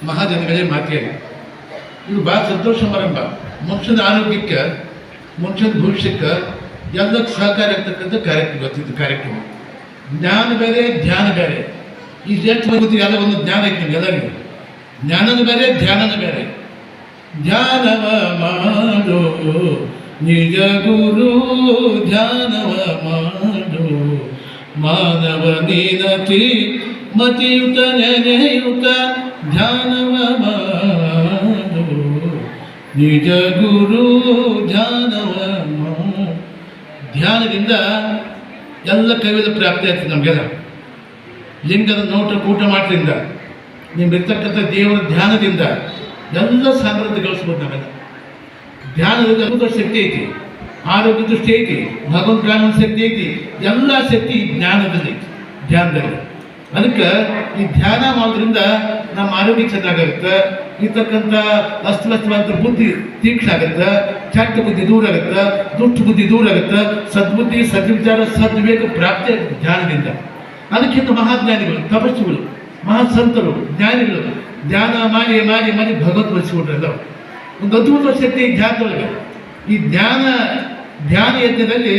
ಮಹಾಜನಗಳೇ ಮಾತೆಯರು, ಇದು ಭಾಳ ಸಂತೋಷ ಸಮಾರಂಭ. ಮನುಷ್ಯನ ಆರೋಗ್ಯಕ್ಕೆ, ಮನುಷ್ಯನ ಭವಿಷ್ಯಕ್ಕೆ ಎಲ್ಲಕ್ಕೆ ಸಹಕಾರ ಆಗ್ತಕ್ಕಂಥ ಕಾರ್ಯಕ್ರಮ ಗೊತ್ತಿದ್ದು ಕಾರ್ಯಕ್ರಮ. ಜ್ಞಾನ ಬೇರೆ, ಧ್ಯಾನ ಬೇರೆ. ಈ ಎಷ್ಟು ಗೊತ್ತಿದೆ ಎಲ್ಲ ಒಂದು ಜ್ಞಾನ ಐತೆ ನಿಮ್ಗೆ ಎಲ್ಲರಿಗೂ. ಜ್ಞಾನನೂ ಬೇರೆ, ಧ್ಯಾನನೂ ಬೇರೆ. ಧ್ಯಾನವ ಮಾಡೋ ನಿಜ ಗುರು, ಧ್ಯಾನವ ಮಾಡೋ ಮಾನವ ನೀನತಿ ಮತಿಯುತ ನೆನೆಯುತ, ಧ್ಯಾನವ ಮಾಡೋ ನಿಜ ಗುರು, ಧ್ಯಾನವ ಮಾಡೋ. ಧ್ಯಾನದಿಂದ ಎಲ್ಲ ಕೈವದ ಪ್ರಾಪ್ತಿ ಆಗ್ತದೆ ನಮಗೆಲ್ಲ. ಲಿಂಗದ ನೋಟ ಕೂಟ ಮಾಡೋದ್ರಿಂದ, ನಿಮ್ಗಿರ್ತಕ್ಕಂಥ ದೇವರ ಧ್ಯಾನದಿಂದ ಎಲ್ಲ ಸಾಮರ್ಥ್ಯ ಗಳಿಸ್ಬೋದು ನಾವೆಲ್ಲ. ಧ್ಯಾನದಿಂದ ಅದ್ಭುತ ಶಕ್ತಿ ಐತಿ, ಆರೋಗ್ಯ ದೃಷ್ಟಿ ಐತಿ, ಭಗವಂತ ಕಾನೂನು ಶಕ್ತಿ ಐತಿ, ಎಲ್ಲ ಶಕ್ತಿ ಜ್ಞಾನದಲ್ಲಿ ಐತಿ, ಧ್ಯಾನದಲ್ಲಿ. ಅದಕ್ಕೆ ಈ ಧ್ಯಾನ ಮಾಡೋದ್ರಿಂದ ನಮ್ಮ ಆರೋಗ್ಯ ಚೆನ್ನಾಗುತ್ತೆ, ಇರ್ತಕ್ಕಂಥ ಅಸ್ತವ್ಯಸ್ತವಾದ ಬುದ್ಧಿ ತೀಕ್ಷ್ಣ ಆಗುತ್ತೆ, ಕೆಟ್ಟ ಬುದ್ಧಿ ದೂರ ಆಗುತ್ತೆ, ದುಷ್ಟ ಬುದ್ಧಿ ದೂರ ಆಗುತ್ತೆ, ಸದ್ಬುದ್ಧಿ ಸದ್ವಿಚಾರ ಸದ್ವಿವೇಕ ಪ್ರಾಪ್ತಿ ಆಗುತ್ತೆ ಧ್ಯಾನದಿಂದ. ಅದಕ್ಕಿಂತ ಮಹಾಜ್ಞಾನಿಗಳು, ತಪಸ್ಸುಗಳು, ಮಹಾಸಂತರು, ಜ್ಞಾನಿಗಳು ಧ್ಯಾನ ಮಾಡಿ ಮಾಡಿ ಮಾಡಿ ಭಗವತ್ ಬರೆಸಿಬಿಟ್ರಲ್ಲ. ಒಂದು ಅದ್ಭುತ ಶಕ್ತಿ ಧ್ಯಾನದೊಳಗೆ. ಈ ಧ್ಯಾನ ಯಜ್ಞದಲ್ಲಿ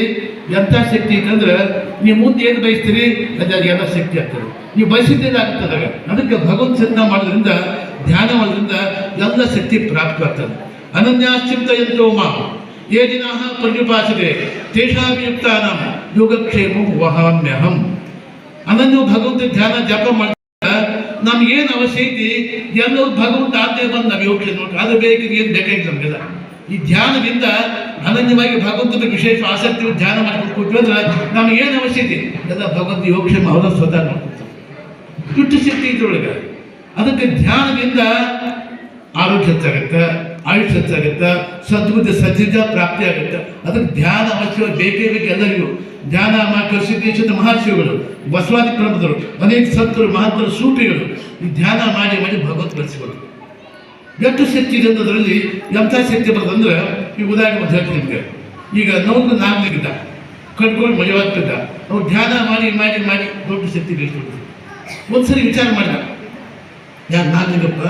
ಎಂಥ ಶಕ್ತಿ ಐತಂದ್ರೆ, ನೀವು ಮುಂದೆ ಏನು ಬಯಸ್ತೀರಿ ಅದಾಗಿ ಎಲ್ಲ ಶಕ್ತಿ ಆಗ್ತದೆ. ನೀವು ಬಯಸಿದ್ದೇನೆ ಆಗ್ತದಾಗ. ಅದಕ್ಕೆ ಭಗವಂತ ಚಿಂತನೆ ಮಾಡೋದ್ರಿಂದ, ಧ್ಯಾನ ಮಾಡೋದ್ರಿಂದ ಎಲ್ಲ ಶಕ್ತಿ ಪ್ರಾಪ್ತವಾಗ್ತದೆ. ಅನನ್ಯಾಶ್ಚಿಂತಯಂತೋ ಮಾಂ ಯೇ ಜನಾಃ ಪರ್ಯುಪಾಸತೆ ತೇಷಾಭಿಯುಕ್ತಾನಾಂ ಯೋಗಕ್ಷೇಮಂ ವಹಾಮ್ಯಹಂ. ಅನನ್ಯ ಭಗವಂತ ಧ್ಯಾನ ಜಪ ಮಾಡಿದಾಗ ನಮ್ಗೇನು ಅವಶ್ಯ ಐತಿ ಎಲ್ಲವೂ ಭಗವಂತ ಆಜ್ಞೆ ಬಂದು ನಾವು ಯೋಗ್ಯ ನೋಡಿ. ಅದು ಬೇಕಿದ್ರೆ ಏನು ಬೇಕಾಗಿಲ್ಲ ನಮಗೆಲ್ಲ. ಈ ಧ್ಯಾನದಿಂದ ಅನನ್ಯವಾಗಿ ಭಗವಂತನ ವಿಶೇಷ ಆಸಕ್ತಿ ಧ್ಯಾನ ಮಾಡ್ಕೊಂಡು ಕೂತ್ವಿ ಅಂದ್ರೆ ನಮಗೇನು ಅವಶ್ಯ ಇದೆ ಎಲ್ಲ ಭಗವಂತ ಯೋಗಕ್ಷೇಮ ಅವರ ಸ್ವತಃ ಮಾಡ್ಕೊಡ್ತಾರೆ. ದುಷ್ಟ ಶಕ್ತಿ ಇದ್ರೊಳಗೆ. ಅದಕ್ಕೆ ಧ್ಯಾನದಿಂದ ಆರೋಗ್ಯ ಹೆಚ್ಚಾಗುತ್ತೆ, ಆಯುಷ್ ಹೆಚ್ಚಾಗುತ್ತೆ, ಸದ್ಬುದ್ಧಿ ಸಜ್ಜಿತ ಪ್ರಾಪ್ತಿ ಆಗುತ್ತೆ. ಅದಕ್ಕೆ ಧ್ಯಾನ ಅವಶ್ಯವಾಗಿ ಬೇಕೇ ಬೇಕು ಎಲ್ಲರಿಗೂ. ಧ್ಯಾನ ಸಿದ್ದೇಶ್ವರ ಮಹರ್ಷಿಗಳು, ಬಸವಾದಿ ಪ್ರಮದರು, ಅನೇಕ ಸಂತರು, ಮಹಂತರು, ಸೂಫಿಗಳು ಈ ಧ್ಯಾನ ಮಾಡಿ ಮಾಡಿ ಭಗವಂತ ಬೆಳೆಸಿಕೊಂಡು ಎಷ್ಟು ಶಕ್ತಿ ಇದೆ ಅನ್ನೋದ್ರಲ್ಲಿ ಎಂಥ ಶಕ್ತಿ ಬರ್ತದಂದ್ರೆ, ಈಗ ಉದಾಹರಣೆ ಒಂದು ಹೇಳ್ತೀನಿ ನಿಮಗೆ. ಈಗ ನೋವು ನಾಗಲಿಕ್ಕಿದ್ದ ಕಟ್ಕೊಂಡು ಮಜವಾಗ್ತಿದ್ದ, ಅವ್ರು ಧ್ಯಾನ ಮಾಡಿ ಮಾಡಿ ಮಾಡಿ ದೊಡ್ಡ ಶಕ್ತಿ ಬೆಳೆಸ್ಕೊಡ್ತಾರೆ. ಒಂದ್ಸರಿ ವಿಚಾರ ಮಾಡಿದ, ಯಾರು ನಾಗಲಿಂಗಪ್ಪ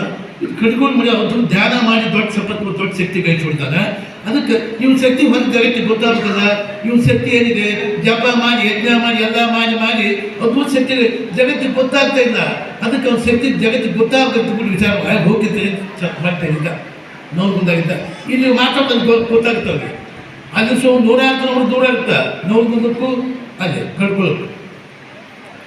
ಇದು ಕಟ್ಕೊಂಡು ಮಜ ಅವ್ರು ಧ್ಯಾನ ಮಾಡಿ ದೊಡ್ಡ ಸಂಪತ್ತು ದೊಡ್ಡ ಶಕ್ತಿ ಗಳಿಸ್ಕೊಡ್ತಾನೆ. ಅದಕ್ಕೆ ಇವ್ನ ಶಕ್ತಿ ಹೊರಗೆ ಜಗತ್ತಿಗೆ ಗೊತ್ತಾಗ್ತದ. ಇವ್ನ ಶಕ್ತಿ ಏನಿದೆ, ಜಪ ಮಾಡಿ ಯಜ್ಞ ಮಾಡಿ ಎಲ್ಲ ಮಾಡಿ ಮಾಡಿ ಅದ್ಭುತ ಶಕ್ತಿ ಜಗತ್ತಿಗೆ ಗೊತ್ತಾಗ್ತಾ ಇಲ್ಲ. ಅದಕ್ಕೆ ಅವ್ನ ಶಕ್ತಿ ಜಗತ್ತಿಗೆ ಗೊತ್ತಾಗಬೇಕು ವಿಚಾರ ಹೋಗ್ತಿದ್ದೆ ಮಾಡ್ತಾ ಇದ್ದ, ನೋವು ಮುಂದಾಗಿದ್ದ. ಇಲ್ಲಿ ಮಾತಾಡೋದು ಗೊತ್ತಾಗುತ್ತೆ ಅವ್ರಿಗೆ. ಅಲ್ಲಿ ನೂರಾರು ಕಿಲೋಮೀಟರ್ ದೂರ ಇರುತ್ತೆ ನೋವು ಮುಂದಕ್ಕೂ ಅಲ್ಲೇ ಕಳ್ಕೊಳ್ಳೋದು.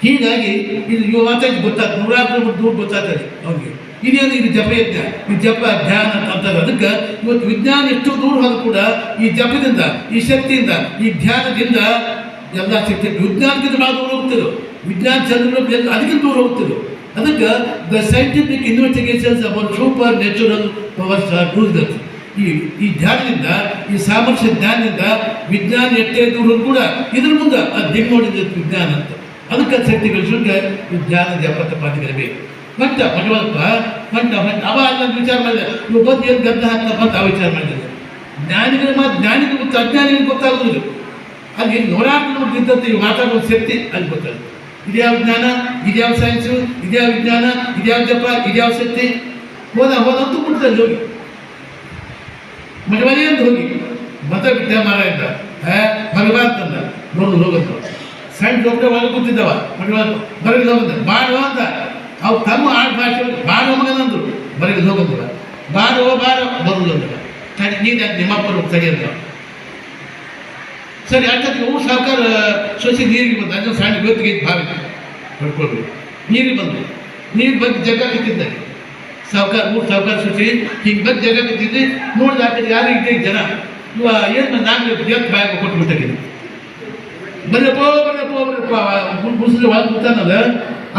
ಹೀಗಾಗಿ ಇದು ಇವ ಮಾತಾಡಿ ಗೊತ್ತಾಗ್ತದೆ, ನೂರಾರು ಕಿಲೋಮೀಟರ್ ದೂರ ಗೊತ್ತಾಗ್ತದೆ ಅವ್ರಿಗೆ. ಇದೇನು ಇದು ಜಪ ಯಜ್ಞ, ಈ ಜಪ ಧ್ಯಾನ ಅಂತಾರೆ. ಅದಕ್ಕೆ ಇವತ್ತು ವಿಜ್ಞಾನ ಎಷ್ಟು ದೂರ ಹೋದ್ರು ಕೂಡ ಈ ಜಪದಿಂದ, ಈ ಶಕ್ತಿಯಿಂದ, ಈ ಧ್ಯಾನದಿಂದ ಎಲ್ಲ ಶಕ್ತಿ ವಿಜ್ಞಾನಕ್ಕಿಂತ ಭಾಳ ದೂರ ಹೋಗ್ತಿದ್ರು. ವಿಜ್ಞಾನ ಚಂದ್ರ ಅದಕ್ಕಿಂತ ದೂರ ಹೋಗ್ತಿದ್ರು. ಅದಕ್ಕೆ the scientific investigations about supernatural powers are does. ಈ ಧ್ಯಾನದಿಂದ, ಈ ಸಾಮರ್ಥ್ಯ ಜ್ಞಾನದಿಂದ ವಿಜ್ಞಾನ ಎಷ್ಟೇ ದೂರ ಕೂಡ ಇದ್ರ ಮುಂದೆ ಅದು ದಿಗ್ ನೋಡಿದ ವಿಜ್ಞಾನ ಅಂತ. ಅದಕ್ಕೆ ಶಕ್ತಿ ಗಳಿಸೋಕೆ ಈ ಧ್ಯಾನ ಜಪತ ಪಾಠಗಳಿರಬೇಕು. ಮಂಟ ಮಜವಲ್ಪ ಮಂಟ ಅವ ಅಲ್ಲೊಂದು ವಿಚಾರ ಮಾಡಿದೆ, ಇವು ಬಂದು ಏನು ಗದ್ದ ಹಾಕ್ತಪ್ಪ ಅಂತ ಆ ವಿಚಾರ ಮಾಡಿದ್ದಾರೆ. ಜ್ಞಾನಿಗಳು ಮಾತು ಜ್ಞಾನಿಗಳು ಗೊತ್ತು, ಅಜ್ಞಾನಿಗಳು ಗೊತ್ತಾಗೋದಿಲ್ಲ. ಅಲ್ಲಿ ನೂರಾರು ಕಿಲೋಮೀಟರ್ ಇದ್ದಂತೆ ಇವು ಮಾತಾಡುವ ಶಕ್ತಿ ಅಲ್ಲಿ ಗೊತ್ತಾಗುತ್ತೆ. ಇದ್ಯಾವ ಜ್ಞಾನ, ಇದ್ಯಾವ ಸೈನ್ಸು, ಇದ್ಯಾವ ವಿಜ್ಞಾನ, ಇದ್ಯಾವ ಜಪ, ಇದ್ಯಾವ ಶಕ್ತಿ. ಹೋದಂತೂ ಬಿಡ್ತಾರೆ ಹೋಗಿ ಮಜವನೇ ಅಂತ ಹೋಗಿ ಮತ ಬಿದ್ದ ಮರ ಇದ್ದ ಭಗವಾನ್ ತಂದ ನೋಡೋದು ಹೋಗಂತ ಸಣ್ಣ ಡಾಕ್ಟರ್ ಒಳಗೆ ಕೂತಿದ್ದವ ಮಜವಾನ್ ಬರಗೆ ಹೋಗಂತ ಬಾಡುವ ಅಂತ ಅವು ತಮ್ಮ ಆಡ್ ಭಾಷೆ ಬಾಡುವ ಮಗನಂದ್ರು ಬರಗೆ ಹೋಗಂತವ ಬಾಡುವ ಬಾರೋ ಬರುವುದಂತ ತಡಿ ನೀನು ನಿಮ್ಮಪ್ಪರು ತಡೆಯಂತ. ಸರಿ ಅಷ್ಟೊತ್ತಿಗೆ ಊರು ಸಾವುಕಾರ ಸೊಸಿ ನೀರಿಗೆ ಬಂದು ಅದನ್ನು ಸಣ್ಣ ಗೊತ್ತಿಗೆ ಬಾವಿ ಪಡ್ಕೊಳ್ಬೇಕು. ನೀರಿಗೆ ಬಂದು ನೀರು ಬಂದು ಜಗ ಬಿತ್ತಿದ್ದ ಸಾವುಕಾರ ಊರು ಸಾವುಕಾರ ಸೊಸಿ ಹಿಂಗೆ ಬಂದು ಜಗ ಬಿತ್ತಿದ್ದೆ. ನೋಡಿದ ಆ ಕಡೆ ಯಾರು ಇದ್ದೇ ಜನ ಇವ ಏನು ನಾನು ಎತ್ತು ಬಾಯಿಗೆ ಕೊಟ್ಬಿಟ್ಟಿದ್ದೀನಿ. ಬರ್ರಪ್ಪ ಬರ್ರಪ್ಪ ಬರ್ರಪ್ಪ ಮುಸ್ಲಿ ಒಳಗೆ ಕೂತಾನಲ್ಲ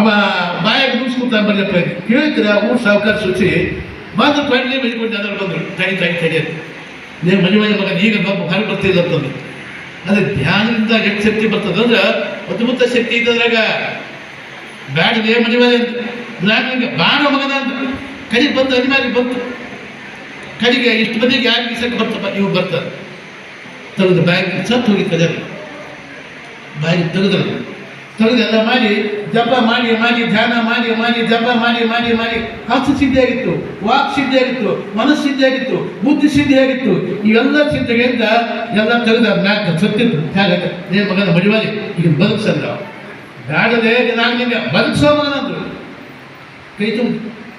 ಅವ ಬಾಯಾಗ ಮುಗಿಸ್ಕೊತಾನೆ ಬರ್ರಪ್ಪ ಕೇಳ್ತೀರ ಊರು ಸಾವುಕಾರ ಸೊಸಿ ಬಂದು ಕಣ್ಣೆ ಬೆಳ್ಕೊಂಡು ಅದ್ರ ಬಂದರು ತಡಿ ತಡಿ ತಡಿಯೋದು ನೀವು ಮನೆ ಮಗ ಈಗ ಹೊರಗೆ ಬರ್ತಿಲ್ಲ ಅಂತಂದು. ಅದೇ ಧ್ಯಾನದಿಂದ ಎಷ್ಟು ಶಕ್ತಿ ಬರ್ತದೆ ಅಂದ್ರೆ ಅದ್ಭುತ ಶಕ್ತಿ ಇದ್ದದ್ರಾಗ ಬ್ಯಾಡದೇ ಮದುವೆ ಅಂತ ಬಾರೋ ಮಗನ ಅಂತ ಕಡೆಗೆ ಬಂದು ಅನಿವಾರ್ಯ ಬಂತು. ಕಡೆಗೆ ಇಷ್ಟು ಮಂದಿಗೆ ಯಾರಿಗೆ ಸಕ್ಕೆ ಬರ್ತಪ್ಪ ಇವು ಬರ್ತಾರೆ ತೆಗೆದು ಬ್ಯಾಗ್ ಸತ್ತು ಹೋಗಿ ಕಜಾರ ಬಾಯಿಗೆ ತೆಗೆದು ಎಲ್ಲ ಮಾಡಿ ಜಪ ಮಾಡಿ ಮಾಡಿ ಧ್ಯಾನ ಮಾಡಿ ಮಾಡಿ ಜಪ ಮಾಡಿ ಮಾಡಿ ಮಾಡಿ ಹಸ್ತ ಸಿದ್ಧಿಯಾಗಿತ್ತು, ವಾಕ್ ಸಿದ್ಧಿಯಾಗಿತ್ತು, ಮನಸ್ಸು ಸಿದ್ಧಿಯಾಗಿತ್ತು, ಬುದ್ಧಿ ಸಿದ್ಧಿಯಾಗಿತ್ತು. ಇವೆಲ್ಲ ಸಿದ್ಧಿಗಳಿಂದ ಎಲ್ಲ ತೆಗೆದ ಮ್ಯಾಕ್ ಸತ್ತಿತ್ತು. ಹೇಗಾಗ ಏ ಮಗನ ಮಡಿವಾಗಿ ಈಗ ಬದುಕ್ಸಲ್ಲ ಬ್ಯಾಡದೆ ನಾನು ನಿಮಗೆ ಬದುಕ್ಸೋ ಮಗನಂದ್ರು. ಕೈ ತುಂಬ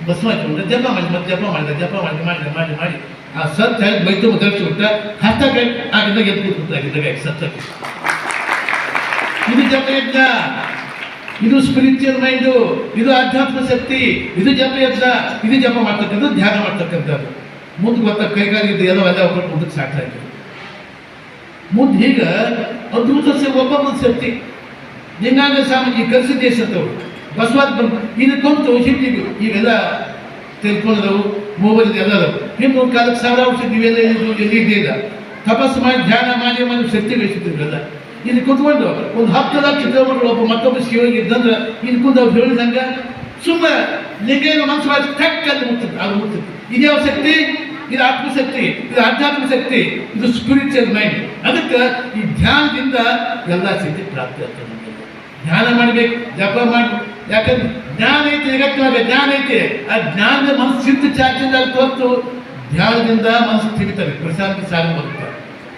ಬಸ್ ಮಾಡ್ಕೊಂಡು ಜಪ ಮಾಡಿ ಮತ್ತೆ ಜಪ ಮಾಡಿದೆ, ಜಪ ಮಾಡಿ ಮಾಡಿ ಮಾಡಿ ಮಾಡಿ ಆ ಸತ್ ಹೇಳಿ ಮೈ ತುಂಬ ತರಿಸ್ಬಿಟ್ಟ. ಹಸ್ತ ಕೈ ಆಗಿದ್ದಾಗ ಎದ್ದು ಕೂತ್ಬಿಟ್ಟಾಗಿದ್ದಾಗ ಸತ್ತಕ್ಕೆ. ಇದು ಜಪ ಯಜ್ಞ, ಇದು ಸ್ಪಿರಿಚುವಲ್ ಮೈಂಡು, ಇದು ಆಧ್ಯಾತ್ಮ ಶಕ್ತಿ, ಇದು ಜಪ ಯಜ್ಞ, ಇದು ಜಪ ಮಾಡ್ತಕ್ಕಂಥದ್ದು, ಧ್ಯಾನ ಮಾಡ್ತಕ್ಕಂಥದ್ದು. ಮುಂದೆ ಗೊತ್ತ ಕೈಗಾರಿದ್ದು ಎಲ್ಲ ಎಲ್ಲ ಒಬ್ಬರು ಮುಂದಕ್ಕೆ ಸಾಕ್ತಾಯಿದ್ರು. ಮುಂದೆ ಈಗ ಅದ್ಭುತ ಒಬ್ಬೊಬ್ಬ ಶಕ್ತಿ ಲಿಂಗಾಂಗ ಸ್ವಾಮೀಜಿ ಕಲಿಸಿದ್ದೇಶಂತವ್ರು ಬಸವಾದ ಬಂದು ಇದು ಕೊಂತು ಶಿಲ್ಪಿಗೂ ಈಗೆಲ್ಲ ತೆಗೆದುಕೊಂಡವು ಮೊಬೈಲ್ ಎಲ್ಲ ಅದಾವು. ಹಿಂದೆ ಒಂದು ಕಾಲಕ್ಕೆ 1000 ವರ್ಷ ನೀವೆಲ್ಲ ಎಲ್ಲಿ ಇಲ್ಲ ತಪಸ್ಸು ಮಾಡಿ ಧ್ಯಾನ ಮಾಡಿ ಮಾಡಿ ಶಕ್ತಿ ಗಳಿಸಿದ್ರಲ್ಲ. ಇಲ್ಲಿ ಕುತ್ಕೊಂಡು ಒಂದು 10 ಲಕ್ಷ ಕಿಲೋಮೀಟರ್ ಒಬ್ಬ ಮತ್ತೊಬ್ಬ ಶಿವನಿಗೆ ಇದ್ದಂದ್ರೆ ಇಲ್ಲಿ ಕುಂದು ಅವ್ರು ಹೇಳಿದಂಗೆ ಸುಮ್ಮನೆ ಲಿಂಗೇನ ಮನಸ್ಸು ಮಾಡಿ ಕಟ್ಟಲ್ಲಿ ಮುಟ್ತದೆ, ಅದು ಮುಟ್ತದೆ. ಇದೇ ಶಕ್ತಿ, ಇದು ಆತ್ಮಶಕ್ತಿ, ಇದು ಆಧ್ಯಾತ್ಮ ಶಕ್ತಿ, ಇದು ಸ್ಪಿರಿಚುವಲ್ ಮೈಂಡ್. ಅದಕ್ಕೆ ಈ ಧ್ಯಾನದಿಂದ ಎಲ್ಲ ಶಕ್ತಿ ಪ್ರಾಪ್ತಿ ಆಗ್ತದೆ. ಧ್ಯಾನ ಮಾಡಬೇಕು, ಜಪ ಮಾಡಿ. ಯಾಕಂದ್ರೆ ಜ್ಞಾನ ಐತೆ, ಜಗತ್ತಿನಾಗ ಜ್ಞಾನ ಐತೆ. ಆ ಜ್ಞಾನದ ಮನಸ್ಸು ಸಿಟ್ಟು ಚಾಚಿಂದ ಹೊರತು ಧ್ಯಾನದಿಂದ ಮನಸ್ಸು ಸಿಗುತ್ತದೆ, ಪ್ರಶಾಂತಿ ಸಾಗ ಬರುತ್ತೆ.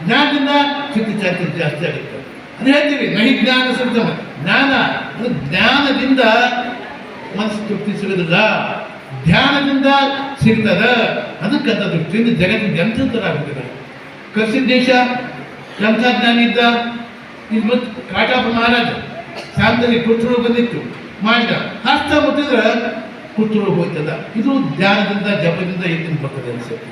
ಜ್ಞಾನದಿಂದ ಸಿಟ್ಟು ಚಾಚಿಂದ ಜಾಸ್ತಿ ಆಗುತ್ತೆ. ಅದು ಹೇಳ್ತೀವಿ ನಹಿ ಜ್ಞಾನ ಸಿಗ್ತದೆ. ಜ್ಞಾನ ಅದು ಜ್ಞಾನದಿಂದ ಮನಸ್ಸು ತೃಪ್ತಿ ಸಿಗೋದಿಲ್ಲ, ಧ್ಯಾನದಿಂದ ಸಿಗ್ತದೆ. ಅದಕ್ಕಂತ ದೃಷ್ಟಿಯಿಂದ ಜಗತ್ತಿನ ಎಂಥರಾಗುತ್ತದೆ. ಕರ್ಸಿದ ದೇಶ ಎಂಥ ಜ್ಞಾನ ಇದ್ದ. ಇಲ್ಲಿ ಮತ್ತು ಕಾಟಾಪ ಮಹಾರಾಜ ಶಾಂತಲ್ಲಿ ಕುರ್ತುಳು ಬಂದಿತ್ತು ಮಾಡಿದ ಹಸ್ತ ಮುಟ್ಟಿದ್ರೆ ಕುರ್ತುಳು ಹೋಗ್ತದ. ಇದು ಧ್ಯಾನದಿಂದ ಜಪದಿಂದ ಎಲ್ಲಿಂದ ಬರ್ತದೆ ಅನಿಸುತ್ತೆ.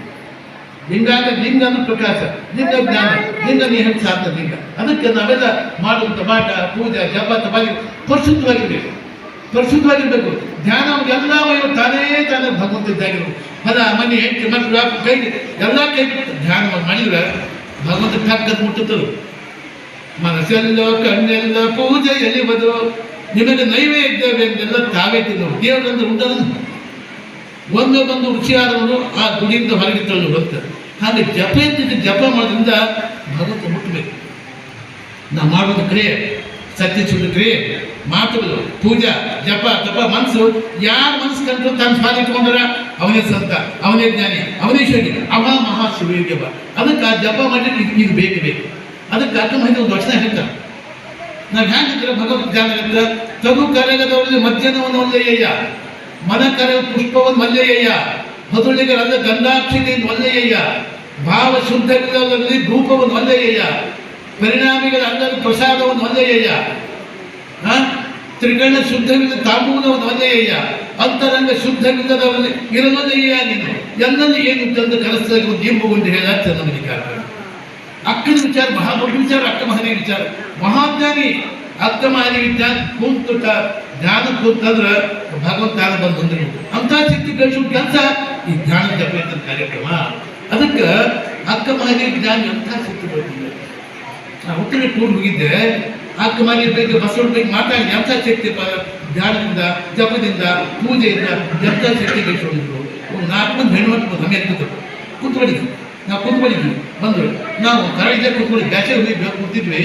ಲಿಂಗಾಂಗ ಲಿಂಗ ಅಂದ್ರೆ ಪ್ರಕಾಶ, ಲಿಂಗ ಜ್ಞಾನ, ಲಿಂಗ ನೀರು ಸಾಧ ಲಿಂಗ. ಅದಕ್ಕೆ ನಾವೆಲ್ಲ ಮಾಡುವಂಥ ಪಾಠ ಪೂಜೆ ಜಪ ತಪಾಲಿ ಪರಿಶುದ್ಧವಾಗಿರ್ಬೇಕು, ಪರಿಶುದ್ಧವಾಗಿರ್ಬೇಕು. ಧ್ಯಾನ ಎಲ್ಲ ತಾನೇ ತಾನೇ ಭಗವಂತ ಇದ್ದಾಗಿರ್ಬೇಕು. ಹೊಲ ಮನೆ ಹೆಂಡತಿ ಮಕ್ಕಳು ಕೈ ಎಲ್ಲ ಕೈ ಧ್ಯಾನ ಮಾಡಿದ್ರೆ ಭಗವಂತ ಟಕ್ಕದ ಮುಟ್ಟುತ್ತರು. ಮನಸ್ಸೆಲ್ಲ ಕಣ್ಣೆಲ್ಲ ಪೂಜೆ ಎಲ್ಲಿಬದು ನಿಮಗೆ ನೈವೇದ್ಯವೆಂದೆಲ್ಲ ತಾವೇ ತಿನ್ನೋರು. ದೇವರಂದ್ರೆ ಉಂಟಲ್ಲ, ಒಂದು ಬಂದು ರುಚಿಯಾದವನು ಆ ಗುಡಿಯಿಂದ ಹೊರಗೆ ತಳ್ಳು ಬರುತ್ತೆ. ಹಾಗೆ ಜಪ ಎತ್ತಿದ್ದು ಜಪ ಮಾಡೋದ್ರಿಂದ ಭಗವಂತ ಮುಟ್ಟಬೇಕು. ನಾವು ಮಾಡೋದು ಕ್ರಿಯೆ, ಸತ್ಯಚೂಡ ಕ್ರಿಯೆ, ಮಾತುಗಳು, ಪೂಜಾ ಜಪ ತಪ ಮನಸ್ಸು ಯಾರು ಮನಸ್ಸು ಕಂಡ್ರು ತಾನು ಸ್ವಾದ ಇಟ್ಕೊಂಡ್ರ ಅವನೇ ಸಂತ, ಅವನೇ ಜ್ಞಾನಿ, ಅವನೇ ಶೋಗಿ, ಅವ ಮಹಾ ಶಿವಯೋಗ್ಯವ. ಅದಕ್ಕೆ ಆ ಜಪ ಮಾಡಲಿಕ್ಕೆ ಇದು ಬೇಕು ಬೇಕು. ಅದಕ್ಕೆ ಅರ್ಥ ಮಾಡಿ ಒಂದು ವಚನ ಹೇಳ್ತಾರೆ. ನಾವು ಹ್ಯಾಂಗಿದ್ರೆ ಭಗವದ್ ಧ್ಯಾನ ಹೇಳ್ತಾರೆ. ತಗು ಕರಗದವರಲ್ಲಿ ಮಧ್ಯಾಹ್ನವನ್ನು ಒಳ್ಳೆಯ, ಮನ ಕರೆಯ ಪುಷ್ಪವನ್ನು ಒಳ್ಳೆಯ, ಮಧುಳಿಗರಲ್ಲ ಗಂಧಾಕ್ಷತೆಯನ್ನು ಒಳ್ಳೆಯ, ಭಾವ ಶುದ್ಧವಿಲ್ಲವರಲ್ಲಿ ಧೂಪವನ್ನು ಒಳ್ಳೆಯ, ಪರಿಣಾಮಿಗಳಲ್ಲದ ಪ್ರಸಾದವನ್ನು ಒಳ್ಳೆಯ, ತ್ರಿಗಣ ಶುದ್ಧವಿಲ್ಲ ತಾಂಬೂಲವನ್ನು ಒಳ್ಳೆಯ, ಅಂತರಂಗ ಶುದ್ಧವಿಲ್ಲದವರಲ್ಲಿ ಇರಲೊಳ್ಳೆಯ ನೀನು ಎಲ್ಲಲ್ಲಿ ಏನು ತಂದು ಕಲಿಸಿದಾಗ ಒಂದು ಎಂಬುಗೊಂಡು ಹೇಳಾಗ್ತ ನಮಗೆ ಕಾರ್ಯಕ್ರಮ. ಅಕ್ಕನ ವಿಚಾರ ಮಹಾದೊಡ್ಡ ವಿಚಾರ, ಅಕ್ಕ ಮಹನಿ ವಿಚಾರ. ಮಹಾಜ್ಞಾನಿ ಅಕ್ಕ ಮಹನಿ ವಿಚಾರ ಕೂತ ಧ್ಯಾನ ಕೂತಂದ್ರೆ ಭಗವಂತ ಬಂದು ಬಂದ್ರು ಅಂತ ಶಕ್ತಿ ಗಳಿಸುವ ಕೆಲಸ ಈ ಧ್ಯಾನ ಜಪ ಕಾರ್ಯಕ್ರಮ. ಅದಕ್ಕೆ ಅಕ್ಕ ಮಹನಿ ಜ್ಞಾನ ಎಂಥ ಶಕ್ತಿ ಬರ್ತದೆ. ನಾನು ಹುಟ್ಟಿನ ಟೂರ್ ಹೋಗಿದ್ದೆ. ಅಕ್ಕ ಮಹನಿ ಬಗ್ಗೆ ಬಸವಣ್ಣ ಬಗ್ಗೆ ಮಾತಾಡಿ ಎಂಥ ಶಕ್ತಿ ಧ್ಯಾನದಿಂದ ಜಪದಿಂದ ಪೂಜೆಯಿಂದ ಎಂಥ ಶಕ್ತಿ ಗಳಿಸಿದ್ರು. ಒಂದು 4 ಮಂದಿ ಹೆಣ್ಮಕ್ಳು ನಮಗೆ ಕೂತ್ಕೊಂಡಿದ್ವಿ. ನಾವು ಕೂತ್ಕೊಂಡಿದ್ವಿ, ಬಂದರು. ನಾವು ಕರಡಿಗೆ ಕೂತ್ಕೊಂಡು ಬ್ಯಾಚೆ ಹೋಗಿ ಕೂತಿದ್ವಿ.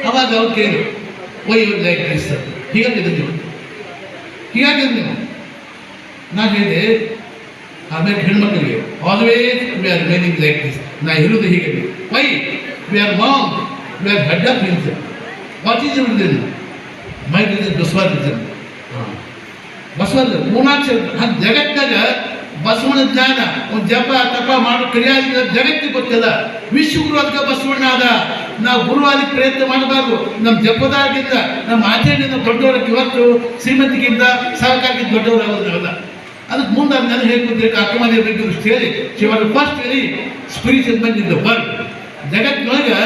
ಅವಾಗ ಅವ್ರು ಕೇಳಿದ್ರು, ವೈ ಲೈಕ್ ದಿಸ್ ಅಂತ. ಹೀಗಾಗಿದ್ದು ನೀವು, ಹೀಗಾಗಿದ್ದು ನೀವು. ನಾನು ಹೇಳಿದೆ ಆಮೇಲೆ ಹೆಣ್ಮಕ್ಳಿಗೆ always we are remaining like this. ನಾ ಹೇಳೋದು ಹೀಗೆ, why we are among, we are head of religion. What is your religion? My religion Basava religion. Basava ಮೂರ್ನಾಕ್ಷರ ಜಗತ್ತಾಗ ಬಸವಣ್ಣ ಜ್ಞಾನ ಒಂದು ಜಪ ತಪ ಮಾಡೋ ಕ್ರಿಯಾದ ಜಗತ್ತಿಗೆ ಗೊತ್ತಿಲ್ಲ. ವಿಶ್ವಗುರು ಅದಕ್ಕೆ ಬಸವಣ್ಣ ಆದ. ನಾವು ಗುರುವಾದಕ್ಕೆ ಪ್ರಯತ್ನ ಮಾಡಬಾರ್ದು. ನಮ್ಮ ಜಪದಾಗಿಂದ ನಮ್ಮ ಆಚರಣೆಯಿಂದ ದೊಡ್ಡವರಕ್ಕೆ ಇವತ್ತು ಶ್ರೀಮಂತಿಗಿಂತ ಸಹಕಾರಕ್ಕಿಂತ ದೊಡ್ಡವರಾಗೋದ್ರಲ್ಲ. ಅದಕ್ಕೆ ಮುಂದೆ ನಾನು ಹೇಳ್ಕೊಡ್ಬೇಕು. ಅಕ್ಕಮನೆ ಬಗ್ಗೆ ದೃಷ್ಟಿ ಹೇಳಿ ಶಿವರ first very spiritual mind in the world. ಜಗತ್ತಿನೊಳಗೆ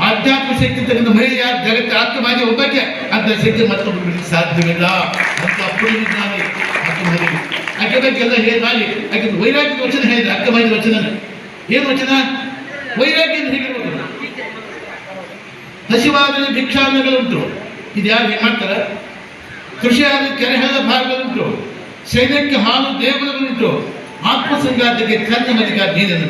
ಆಧ್ಯಾತ್ಮ ಶಕ್ತಿ ತಗೊಂಡ ಮಹಿಳೆ ಯಾರು ಜಗತ್ತು ಅಕ್ಕಮಾಗಿ ಒಬ್ಬಕ್ಕೆ ಅಂತ ಶಕ್ತಿ ಮತ್ತೊಬ್ಬರು ಬಿಡಲಿಕ್ಕೆ ಸಾಧ್ಯವಿಲ್ಲ ಅಂತ ಅಪ್ಪುಡಿ ಜ್ಞಾನಿ ಅಕ್ಕಮನೆ. ಆಕೆ ಬಗ್ಗೆ ಎಲ್ಲ ಹೇಳಿ ಮಾಡಿ ಆಕೆ ವೈರಾಗ್ಯದ ವಚನ ಹೇಳಿದ್ರೆ ಅಕ್ಕಮಾಗಿ ವಚನ ಏನು ವಚನ? ವೈರಾಗ್ಯ ಹೇಗಿರ್ಬೇಕು. ಹಸಿವಾದಲ್ಲಿ ಭಿಕ್ಷಾನ್ನಗಳುಂಟು, ಇದು ಯಾರು ಏನು ಮಾಡ್ತಾರೆ? ಕೃಷಿ ಆದ ಕೆರೆಹದ ಭಾಗಗಳುಂಟು, ಸೈನ್ಯಕ್ಕೆ ಹಾಲು ದೇವರುಗಳುಂಟು, ಆತ್ಮಸಂಘಾತಕ್ಕೆ ಕನ್ನ ಮದಿಗ ನೀರನ್ನು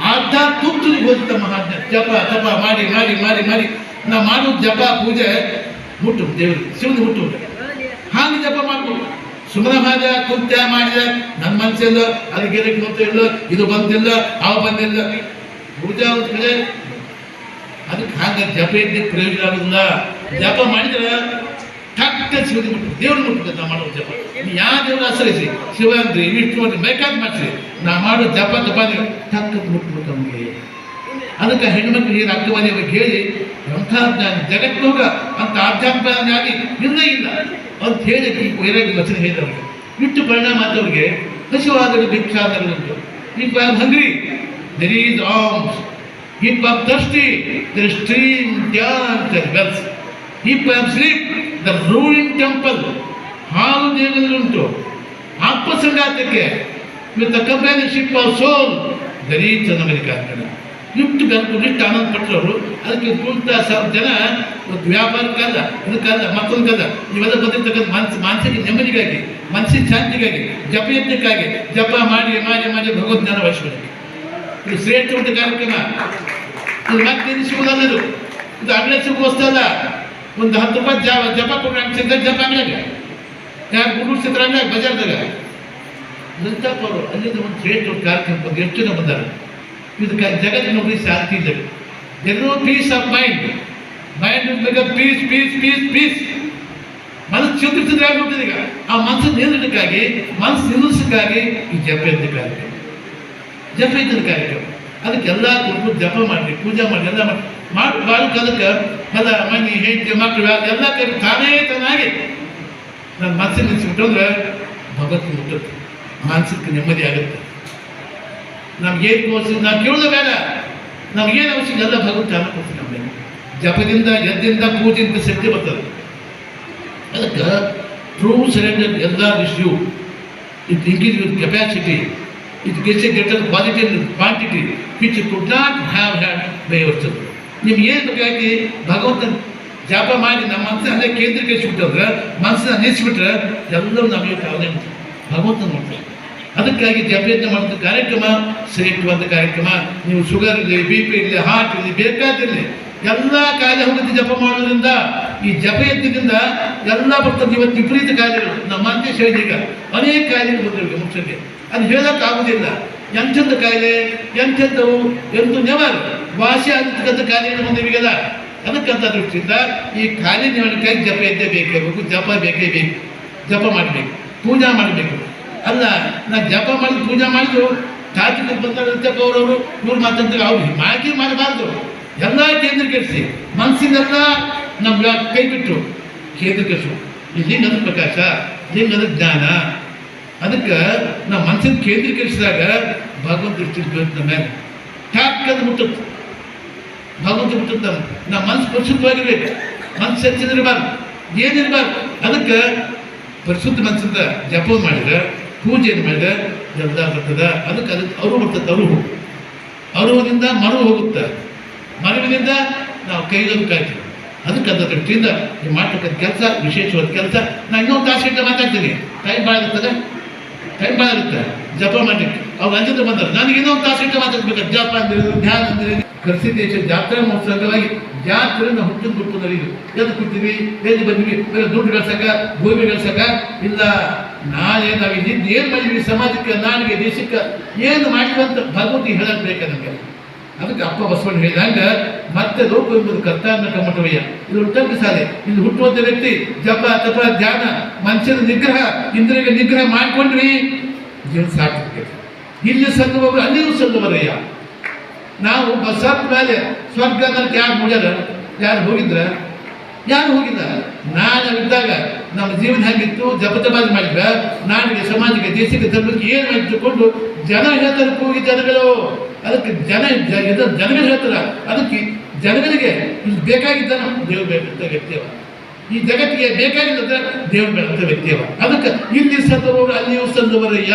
ಆದ ತುತ್ತುಗೆ ಹೋದ ಮಹಾಜ್ಞ. ಜಪ ತಪ ಮಾಡಿ ಮಾಡಿ ಮಾಡಿ ಮಾಡಿ ನಾವು ಮಾಡೋದು ಜಪ ಪೂಜೆ ಮುಟ್ಟು ದೇವರಿಗೆ ಶಿವನಿಗೆ ಮುಟ್ಟುವುದು ಹಾಗೆ ಜಪ ಮಾಡ್ಬೋದು. ಸುಮ್ಮನೆ ಮಾಡಿದ ಕುಂತ ಮಾಡಿದ ನನ್ನ ಮನಸ್ಸಿಲ್ಲ ಅದಕ್ಕೆ ಗೆರಕ್ಕೆ ಗೊತ್ತಿಲ್ಲ, ಇದು ಬಂದಿಲ್ಲ ಅವ ಬಂದಿಲ್ಲ, ಪೂಜಾ ಕಡೆ ಅದಕ್ಕೆ ಹಾಗೆ ಜಪ ಇದ್ದ ಪ್ರಯೋಜನ ಆಗೋದಿಲ್ಲ. ಜಪ ಮಾಡಿದ್ರೆ ಟಕ್ಕ ಶಿವನಿಗೆ ಮುಟ್ಟು ದೇವ್ರಿಗೆ ಮುಟ್ಟುತ್ತೆ. ನಾವು ಮಾಡೋ ಜಪ ಯಾವ ದೇವ್ರ ಆಶ್ರಯಿಸಿ ಶಿವ ಅಂದ್ರಿ ವಿಷ್ಣು ಅಂದ್ರೆ ಬೇಕಾದ ಮಾಡಿಸಿ ನಾ ಮಾಡೋ ಜಪ ಜಪ ಟಕ್ಕ ಮುಟ್ಬಿಟ್ಟು ನಮಗೆ. ಅದಕ್ಕೆ ಹೆಣ್ಮಕ್ಳು ಏನು ಅಕ್ಕವಾದಿ ಅವ್ರಿಗೆ ಹೇಳಿ ಎಂಥ ಜಗತ್ತಿನೋಗ ಅಂತ ಆಧ್ಯಾತ್ಮ ಆಗಿ ಇಲ್ಲೇ ಇಲ್ಲ ಅಂತ ಹೇಳಿ ವೈರಾಗ್ಯ ವಚನ ಹೇಳಿದವ್ರಿಗೆ ಇಟ್ಟು ಪರಿಣಾಮ ಆದವ್ರಿಗೆ ಹಸಿವಾದರೂ ಭಿಕ್ಷಾದರುಂಟು. If I am hungry there is alms, if I am thirsty there is stream dance and wells, if I am asleep the ruined temple. ಹಾಲು ದೇವರುಂಟು ಆತ್ಮಸಂಗಾತಕ್ಕೆ with the companionship of soul there is an American. ಇಟ್ಟು ಬೆಳಕು ಇಟ್ಟು ಆನಂದ ಪಟ್ಟರು. ಅದಕ್ಕೆ ಕುಂತ ಸಾವಿರ ಜನ ವ್ಯಾಪಾರಕ್ಕಲ್ಲ ಇದಕ್ಕಲ್ಲ ಮತ್ತೊಂದಲ್ಲ ಇವೆಲ್ಲ ಬಂದಿರ್ತಕ್ಕಂಥ ಮಾನಸಿಕ ನೆಮ್ಮದಿಗಾಗಿ ಮನಸ್ಸಿನ ಶಾಂತಿಗಾಗಿ ಜಪಯಜ್ಞಕ್ಕಾಗಿ ಜಪ ಮಾಡಿ ಮಾಡಿ ಮಾಡಿ ಭಗವದ್ ಜ್ಞಾನ ವಹಿಸ್ಕೊಳ್ಳಿ. ಇದು ಶ್ರೇಷ್ಠ ಕಾರ್ಯಕ್ರಮ. ಇದು ಮತ್ತೆ ಸಿಗೋದಲ್ಲದು, ಇದು ಅಂಗಡಿ ಸಿಗುವಷ್ಟಲ್ಲ. ಒಂದು 10 ರೂಪಾಯಿ ಜಪ ಕೊಟ್ಟರೆ ಅಂಗಡಿ ಜಪ ಅಂಗಡಿಯಾಗ ಯಾರು ಗುರು ಸಿಗ್ತಾರೆ ಅಂಗಡಿಯಾಗ ಬಜಾರ್ದಾಗ ಅವರು ಅಲ್ಲಿಂದ ಒಂದು ಶ್ರೇಷ್ಠ ಕಾರ್ಯಕ್ರಮ ಬಂದು ಎಷ್ಟು ಜನ ಬಂದಾರೆ. ಇದಕ್ಕೆ ಜಗತ್ತಿನ ನೋಡಿ ಶಾಂತಿ ಇದೆ. ಎಲ್ಲೋ ಪೀಸ್ ಆಫ್ ಮೈಂಡ್ ಬೇಕಾದ ಪೀಸ್ ಪೀಸ್ ಪೀಸ್ ಪೀಸ್ ಮನಸ್ಸು ಚಿಂತಿಸಿದ್ರೆ ಆಗ್ಬಿಡ್ತದೆ. ಈಗ ಆ ಮನಸ್ಸು ನಿಲ್ಲದಕ್ಕಾಗಿ ಮನಸ್ಸು ನಿಲ್ಲಿಸಕ್ಕಾಗಿ ಈ ಜಪ ಇದ್ದ ಕಾರ್ಯಕ್ರಮ, ಜಪ ಇದ್ದ ಕಾರ್ಯಕ್ರಮ. ಅದಕ್ಕೆಲ್ಲ ಕೊಟ್ಟು ಜಪ ಮಾಡಿ ಪೂಜೆ ಮಾಡಿ ಎಲ್ಲ ಮಾಡಿ ಬಾಳಕ್ಕೆ ಎಲ್ಲ ಮನೆ ಹೆಂಡತಿ ಮಕ್ಕಳು ಎಲ್ಲ ಕೈ ತಾನೇ ತಾನಾಗಿ ನನ್ನ ಮನಸ್ಸಿನ ನಿಲ್ಲಿಸ್ಬಿಟ್ಟು ಅಂದ್ರೆ ಭಗವತ್ ಮುಟ್ಟುತ್ತೆ, ಮಾನಸಿಕ ನೆಮ್ಮದಿ ಆಗುತ್ತೆ. ನಮ್ಗೇನು ತೋರಿಸಿ ನಾವು ಕೇಳೋದು ಬೇಡ, ನಮಗೇನು ಅವಶ್ಯಕ ಎಲ್ಲ ಭಗವಂತ ಕೊಡ್ತೀವಿ. ನಮಗೆ ಜಪದಿಂದ ಯಜ್ಞದಿಂದ ಪೂಜೆಯಿಂದ ಶಕ್ತಿ ಬರ್ತದೆ. ಅದಕ್ಕೆ ಟ್ರೂ ಸರೆಂಡರ್ ಎಲ್ಲ issue it increase with capacity, it gets A greater quality and quantity which could not have had by our self. ನಿಮ್ಗೆ ಏನು ಬೇಕಾಗಿ ಭಗವಂತನ ಜಪ ಮಾಡಿ ನಮ್ಮ ಮನಸ್ಸನ್ನ ಅಲ್ಲೇ ಕೇಂದ್ರೀಕರಿಸಿಬಿಟ್ಟಂದ್ರೆ ಮನಸ್ಸನ್ನ ನಿಲ್ಲಿಸ್ಬಿಟ್ರೆ ಎಲ್ಲರೂ ನಮಗೆ ಯಾವುದೇ ಭಗವಂತ ನೋಡ್ತಾರೆ. ಅದಕ್ಕಾಗಿ ಜಪಯಜ್ಞ ಮಾಡಿದ ಕಾರ್ಯಕ್ರಮ ಶ್ರೇಷ್ಠವಾದ ಕಾರ್ಯಕ್ರಮ. ನೀವು ಶುಗರ್ ಇರಲಿ, ಬಿ ಪಿ ಇರಲಿ, ಹಾರ್ಟ್ ಇರಲಿ, ಬೇಕಾದಿರಲಿ ಎಲ್ಲ ಕಾಯಿಲೆ ಹೋಗುತ್ತೆ ಜಪ ಮಾಡೋದ್ರಿಂದ. ಈ ಜಪಯಜ್ಞದಿಂದ ಎಲ್ಲ ಬರ್ತದೆ. ಇವತ್ತು ವಿಪರೀತ ಕಾಯಿಲೆಗಳು ನಮ್ಮ ಅಂತ್ಯ ಶೈಲಿ ಈಗ ಅನೇಕ ಕಾಯಿಲೆಗಳು ಬಂದಿವೆ ಮುಖ್ಯಕ್ಕೆ. ಅದು ಹೇಳೋಕ್ಕಾಗೋದಿಲ್ಲ. ಎಂಥದ್ದು ಕಾಯಿಲೆ ಎಂಥದ್ದವು ಎಂದು ನೆವರ್ ವಾಸಿ ಆಗಿರ್ತಕ್ಕಂಥ ಕಾಯಿಲೆಗಳು ಬಂದಿವೆಲ್ಲ. ಅದಕ್ಕಂಥ ದೃಷ್ಟಿಯಿಂದ ಈ ಕಾಯಿಲೆ ನಿವಾರಣೆಗಾಗಿ ಜಪಯಜ್ಞ ಬೇಕೇ ಬೇಕು, ಜಪ ಬೇಕೇ ಬೇಕು. ಜಪ ಮಾಡಬೇಕು, ಪೂಜಾ ಮಾಡಬೇಕು. ಅಲ್ಲ ನಾ ಜಪ ಮಾಡಿ ಪೂಜೆ ಮಾಡಿದ್ರು ತಾತ್ವಿಕ ಬಂದಿರುತ್ತೆ ಅವರವರು ಇವ್ರು ಮಾತಾಡ್ತಾರೆ, ಅವ್ರು ಮಾಗಿ ಮಾಡಬಾರ್ದು. ಎಲ್ಲ ಕೇಂದ್ರೀಕರಿಸಿ ಮನಸ್ಸಿನೆಲ್ಲ ನಮ್ಮ ಕೈ ಬಿಟ್ಟು ಕೇಂದ್ರೀಕರಿಸು. ಈ ಲಿಂಗದ ಪ್ರಕಾಶ, ಲಿಂಗದ ಜ್ಞಾನ. ಅದಕ್ಕೆ ನಾವು ಮನಸ್ಸಿನ ಕೇಂದ್ರೀಕರಿಸಿದಾಗ ಭಗವಂತ ದೃಷ್ಟಿ ಬೀಳುತ್ತೆ ಮೇಲೆ ಟ್ಯಾಕ್ಕದು ಮುಟ್ಟುತ್ತೆ, ಭಗವಂತ ಮುಟ್ಟುತ್ತೆ. ನಾವು ಮನಸ್ಸು ಪರಿಶುದ್ಧವಾಗಿರ್ಬೇಕು, ಮನಸ್ಸು ಹೆಚ್ಚಿದಿರಬಾರ್ದು, ಏನಿರಬಾರ್ದು. ಅದಕ್ಕೆ ಪರಿಶುದ್ಧ ಮನಸ್ಸಿಂದ ಜಪ ಮಾಡಿದ್ರೆ ಪೂಜೆಯನ್ನು ಮಾಡಿದ್ರೆ ಎಲ್ಲ ಬರ್ತದೆ. ಅದಕ್ಕೆ ಅರು ಬರ್ತದೆ. ಅರುವಿನಿಂದ ಮರು ಹೋಗುತ್ತೆ, ಮರುವಿನಿಂದ ನಾವು ಕೈಗೊಂಡು ಕಾಯ್ತೀವಿ. ಅದಕ್ಕೆ ಅದ ದೃಷ್ಟಿಯಿಂದ ನೀವು ಮಾಡ್ತಕ್ಕಂಥ ಕೆಲಸ ವಿಶೇಷವಾದ ಕೆಲಸ. ನಾನು ಇನ್ನೊಂದು ತಾಸು ಗಂಟೆ ಮಾತಾಡ್ತೀನಿ, ಟೈಮ್ ಭಾಳ ಇರ್ತದೆ, ಟೈಮ್ ಭಾಳ ಇರುತ್ತೆ ಜಪ ಮಾಡಲಿಕ್ಕೆ. ಅವ್ರು ಅಂಜಿಂದ ಬಂದರು, ನನಗೆ ಇನ್ನೊಂದು ತಾಸು ಗಂಟೆ ಮಾತಾಡ್ಬೇಕು. ಜಪ ಅಂದ್ರೆ ಧ್ಯಾನ ಅಂದ್ರೆ ಕೃಷಿ ದೇಶ ಜಾತ್ರಾ ಮಹೋತ್ಸವ ಅಂಗವಾಗಿ ಜಾತ್ರೆಯನ್ನು ಹುಟ್ಟಿದ ಬಿಟ್ಟು ನಡೀದು ಎದ್ದು ಕೂತೀವಿ, ಎದ್ದು ಬಂದ್ವಿ, ಬೇರೆ ದುಡ್ಡು ಗಳಿಸಕ ಭೂಮಿ ಗಳಿಸಕ ಇಲ್ಲ. ನಾಳೆ ನಾವು ಇಲ್ಲಿದ್ದು ಏನು ಮಾಡಿದ್ವಿ ಸಮಾಜಕ್ಕೆ, ನಾಡಿಗೆ, ದೇಶಕ್ಕೆ ಏನು ಮಾಡಿದ್ವಿ ಅಂತ ಭಗವಂತಿ ಹೇಳಕ್ ಬೇಕಾ ನಮಗೆ. ಅದಕ್ಕೆ ಅಪ್ಪ ಬಸವಣ್ಣ ಹೇಳಿದಂಗ ಮತ್ತೆ ಲೋಕ ಎಂಬುದು ಕರ್ತಾನ್ನ ಕಮ್ಮಟವಯ್ಯ. ಇದು ಉತ್ತಮ ಸಾಲೆ. ಇದು ಹುಟ್ಟುವಂಥ ವ್ಯಕ್ತಿ ಜಪ ತಪ ಧ್ಯಾನ ಮನುಷ್ಯನ ನಿಗ್ರಹ ಇಂದ್ರಿಯ ನಿಗ್ರಹ ಮಾಡಿಕೊಂಡ್ರಿ ಜೀವನ ಸಾರ್ಥಕ. ಇಲ್ಲಿ ಸಲ್ಲುವವರು ಅಲ್ಲಿಯೂ ಸಲ್ಲುವರಯ್ಯ. ನಾವು ಬಸ್ಸತ್ ಮೇಲೆ ಸ್ವರ್ಗ ಅನ್ನೋಕ್ಕೆ ಯಾರು ನೋಡ್ಯಾರ? ಯಾರು ಹೋಗಿದ್ರ? ಯಾರು ಹೋಗಿಲ್ಲ. ನಾನು ಇದ್ದಾಗ ನಮ್ಮ ಜೀವನ ಹೇಗಿತ್ತು, ಜಪ ಜಪಾದಿ ಮಾಡಿದ್ರ ನಾಡಿಗೆ, ಸಮಾಜಕ್ಕೆ, ದೇಶಕ್ಕೆ, ಧರ್ಮಕ್ಕೆ ಏನು ಇಟ್ಟುಕೊಂಡು ಜನ ಹೇಳ್ತಾರೆ, ಕೂಗಿ ಜನಗಳು. ಅದಕ್ಕೆ ಜನಗಳು ಹೇಳ್ತಾರ. ಅದಕ್ಕೆ ಜನಗಳಿಗೆ ಇಲ್ಲಿ ಬೇಕಾಗಿದ್ದ ದೇವ್ರು ಬೇಕಂತ ವ್ಯಕ್ತಿಯವ, ಈ ಜಗತ್ತಿಗೆ ಬೇಕಾಗಿದ್ದ ದೇವ್ರು ಬೇಕಂತ ವ್ಯಕ್ತಿಯವ. ಅದಕ್ಕೆ ಇಲ್ಲಿ ಸಲ್ಲುವವರು ಅಲ್ಲಿಯೂ ಸಲ್ಲುವರಯ್ಯ.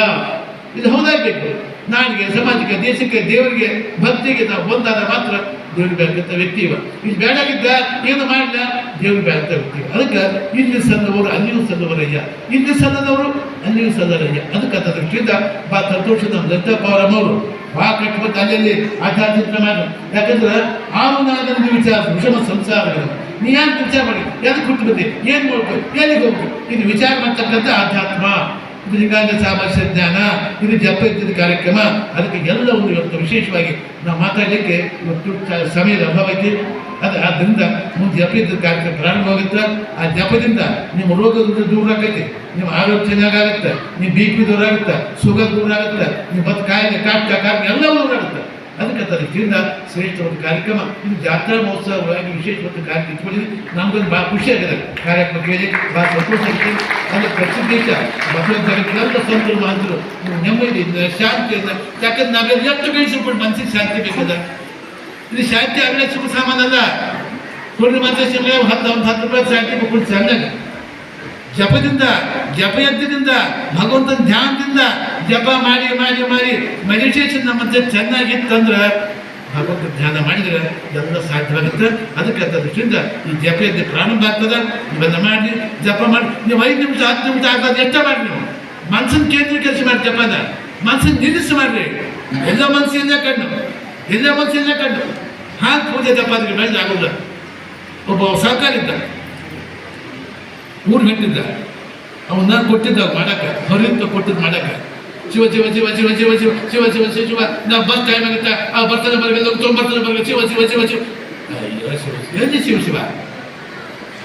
ಇದು ಹೌದಾಗಬೇಕು. ನಾಡಿಗೆ, ಸಮಾಜಕ್ಕೆ, ದೇಶಕ್ಕೆ, ದೇವರಿಗೆ, ಭಕ್ತಿಗೆ ನಾವು ಒಂದಾದ ಮಾತ್ರ ದೇವ್ರು ಬೇಕಂತ ವ್ಯಕ್ತಿ ಇವ. ಇಲ್ಲಿ ಬೇಡಾಗಿದ್ದ ಏನು ಮಾಡಿಲ್ಲ ದೇವ್ರು ಬೇಕಂತ ವ್ಯಕ್ತಿ. ಅದಕ್ಕೆ ಇಲ್ಲಿ ಸಲ್ಲುವವರು ಅಲ್ಲಿಯೂ ಸಲ್ಲುವರಯ್ಯ. ಇಲ್ಲಿ ಸಲ್ಲದವರು ಅಲ್ಲಿಯೂ ಸದರಯ್ಯ. ಅದಕ್ಕೆ ಅದ ದೃಷ್ಟಿಯಿಂದ ಭಾಳ ಸಂತೋಷ ನಮ್ಮ ದತ್ತಪ್ಪ ಅವರಮ್ಮವರು ಭಾಳ ಕಟ್ಟಬೇಕು ಅಲ್ಲಲ್ಲಿ ಆಧ್ಯಾತ್ಮಿಕ ಮಾಡಿ. ಯಾಕಂದ್ರೆ ಆವನಾದನಿಗೆ ವಿಚಾರ ವಿಷಮ ಸಂಸಾರಗಳು ನೀ ಯಾಕೆ ವಿಚಾರ ಮಾಡಿ ಯಾಕೆ ಹುಟ್ಟು ಬಂದಿ ಏನು ಮಾಡ್ಬೇಕು ಎಲ್ಲಿಗೆ ಹೋಗ್ಬೇಕು ಇದು ವಿಚಾರ ಮಾಡ್ತಕ್ಕಂಥ ಆಧ್ಯಾತ್ಮ. ಇದು ಲಿಂಗಾಂಗ ಸಾಮರ್ಥ್ಯ ಜ್ಞಾನ, ಇದು ಜಪ ಇದ್ದಿದ್ದ ಕಾರ್ಯಕ್ರಮ. ಅದಕ್ಕೆ ಎಲ್ಲವನ್ನು ಇವತ್ತು ವಿಶೇಷವಾಗಿ ನಾವು ಮಾತಾಡಲಿಕ್ಕೆ ಇವತ್ತು ಸಮಯದ ಅಭಾವ ಐತಿ. ಆದ್ದರಿಂದ ಮುಂದೆ ಜಪ ಇದ್ದ ಕಾರ್ಯಕ್ರಮ ಪ್ರಾರಂಭ ಆಗುತ್ತೆ. ಆ ಜಪದಿಂದ ನಿಮ್ಮ ರೋಗದಿಂದ ದೂರ ಆಗೈತಿ, ನಿಮ್ಮ ಆರೋಗ್ಯ ಚೆನ್ನಾಗಾಗುತ್ತೆ, ನಿಮ್ಮ ಬಿ ಪಿ ದೂರ ಆಗುತ್ತೆ, ಶುಗರ್ ದೂರ ಆಗುತ್ತೆ, ನಿಮ್ಮ ಮತ್ತು ಕಾಯಿಲೆ ಕಾಯಿಲೆ ಎಲ್ಲವೂ ದೂರ ಆಗುತ್ತೆ. ಅದಕ್ಕೆ ದೃಷ್ಟಿಯಿಂದ ಶ್ರೇಷ್ಠ ಒಂದು ಕಾರ್ಯಕ್ರಮ. ಇದು ಜಾತ್ರಾ ಮಹೋತ್ಸವವಾಗಿ ವಿಶೇಷವಾದ ಕಾರ್ಯಕ್ರಮ ಇಟ್ಕೊಂಡಿದ್ದು ನಮಗೊಂದು ಭಾಳ ಖುಷಿ ಆಗಿದೆ. ಕಾರ್ಯಕ್ರಮ ಕೇಳಿ ಭಾಳ ಸಂತೋಷ ಆಗಿದೆ. ಅದು ಪ್ರಸಿದ್ಧೇಶ ಬಸವ ಜಗತ್ತಿನ ಸಂತರು ಮಹಂತರು ನೆಮ್ಮದಿಯಿಂದ ಶಾಂತಿಯಿಂದ. ಯಾಕಂದ್ರೆ ನಾವೆಲ್ಲ ಎಷ್ಟು ಗಳಿಸ್ಬಿಟ್ಟು ಮನಸ್ಸಿಗೆ ಶಾಂತಿ ಬೇಕದ. ಇದು ಶಾಂತಿ ಆಗಲೇ ಸುಖ ಸಾಮಾನಲ್ಲ. ಕೊಡ್ರಿ ಮಾತ್ರ ಸಿಗಲೇ ಒಂದು 10 ರೂಪಾಯಿ ಶಾಂತಿ ಕೊಟ್ಟು ಚೆನ್ನಾಗಿ ಜಪದಿಂದ ಜಪಯಜ್ಞದಿಂದ ಭಗವಂತನ ಧ್ಯಾನದಿಂದ ಜಪ ಮಾಡಿ ಮಾಡಿ ಮಾಡಿ ಮೆಡಿಟೇಷನ್ ನಮ್ಮ ಮಧ್ಯೆ ಚೆನ್ನಾಗಿತ್ತಂದ್ರೆ ಭಗವಂತ ಧ್ಯಾನ ಮಾಡಿದರೆ ಎಲ್ಲ ಸಾಧ್ಯವಾಗುತ್ತೆ. ಅದಕ್ಕೆ ಅಂತ ದೃಷ್ಟಿಯಿಂದ ಈ ಜಪಯಜ್ಞ ಪ್ರಾರಂಭ ಆಗ್ತದೆ. ಇವೆಲ್ಲ ಮಾಡಿ ಜಪ ಮಾಡಿ ನೀವು 5 ನಿಮಿಷ 10 ನಿಮಿಷ ಆಗೋದು ಎಷ್ಟ ಮಾಡಿ ನೀವು ಮನ್ಸನ್ನು ಕೇಂದ್ರೀಕರಿಸಿ ಮಾಡಿ ಜಪನ ಮನ್ಸನ್ನು ನಿಲ್ಲಿಸಿ ಮಾಡ್ರಿ. ಎಲ್ಲ ಮನಸ್ಸಿಂದ ಕಣ್ಣು ಹಾಗೆ ಪೂಜೆ ಜಪ ಅದಕ್ಕೆ ಬೆಳೆದು ಆಗೋಲ್ಲ. ಒಬ್ಬ ಸಹಕಾರ ಇದ್ದ, 3 ಗಂಟೆಯಿಂದ ಅವನ್ನ ಕೊಟ್ಟಿದ್ದ ಮಾಡಕ್ಕೆ, ಹೊರಗಿಂದ ಕೊಟ್ಟಿದ್ದು ಮಾಡಕ್ಕೆ. ಶಿವ ಶಿವ ಶಿವ ಶಿವ ಶಿವ ಶಿವ ಶಿವ ಶಿವ ಶಿವ ಶಿವ ನಾ ಬಸ್ ಟೈಮ್ ಆಗುತ್ತೆ, ಆ ಬರ್ತಾನೆ ಬರಬೇಕು, ತೊಂಬರ್ತಾನೆ ಬರಬೇಕು, ಶಿವ ಶಿವ ಶಿವ ಶಿವ. ಅಯ್ಯೋ ಶಿವ ಎಲ್ಲಿ ಶಿವ ಶಿವ.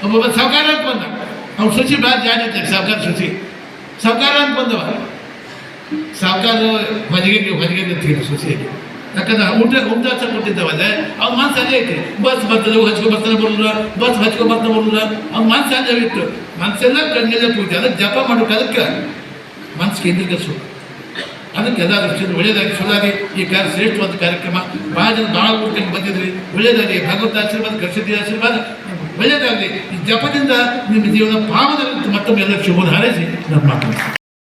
ಒಬ್ಬೊಬ್ಬ ಸಾವುಕಾರ ಅಂತ ಬಂದ, ಅವ್ನು ಶುಚಿ ಭಾಳ ಜಾಣ ಇದ್ದ. ಸಾವುಕಾರ ಅಂತ ಬಂದವ. ಸಾವುಕಾರ ಹೊರಗೆ ತೀರು ಶುಚಿಯಾಗಿ. ಯಾಕಂದ್ರೆ ಉಂಟಾಸ ಕೊಟ್ಟಿದ್ದಾವಲ್ಲ ಅವ್ನ ಮನಸ್ಸು ಅಲ್ಲೇ ಐತಿ. ಬಸ್ ಬರ್ತದೆ ಬರ್ತಾನೆ ಬರೋಲ್ಲ, ಬಸ್ ಬರ್ತಾನೆ ಬರೋಲ್ಲ. ಅವ್ನ ಮನಸ್ಸು ಅಲ್ಲೇ ಇತ್ತು. ಮನಸ್ಸೆಲ್ಲ ಕಣ್ಣೆಲ್ಲ ಪೂಜೆ. ಅದಕ್ಕೆ ಜಪ ಮಾಡೋಕೆ ಅದಕ್ಕೆ ಮನಸ್ಸು ಕೇಂದ್ರೀಕರಿಸು. ಅದಕ್ಕೆ ಎಲ್ಲ ದೃಷ್ಟಿಯಿಂದ ಒಳ್ಳೆಯದಾಗಿ ಸುಧಾರಿ ಈ ಶ್ರೇಷ್ಠವಾದ ಕಾರ್ಯಕ್ರಮ. ಭಾಳ ಜನ ಭಾಳ ಊಟಕ್ಕೆ ಬಂದಿದ್ರಿ, ಒಳ್ಳೆಯದಾಗಲಿ. ಭಗವಂತ ಆಶೀರ್ವಾದ, ಕೃಷ್ಣದ ಆಶೀರ್ವಾದ ಒಳ್ಳೆಯದಾಗಲಿ. ಈ ಜಪದಿಂದ ನಿಮ್ಮ ಜೀವನ ಪಾವನ ಮತ್ತೊಮ್ಮೆ ಎಲ್ಲ ಶುಭ ಹಾರೈಸಿ ನಮ್ಮ ಮಾತು.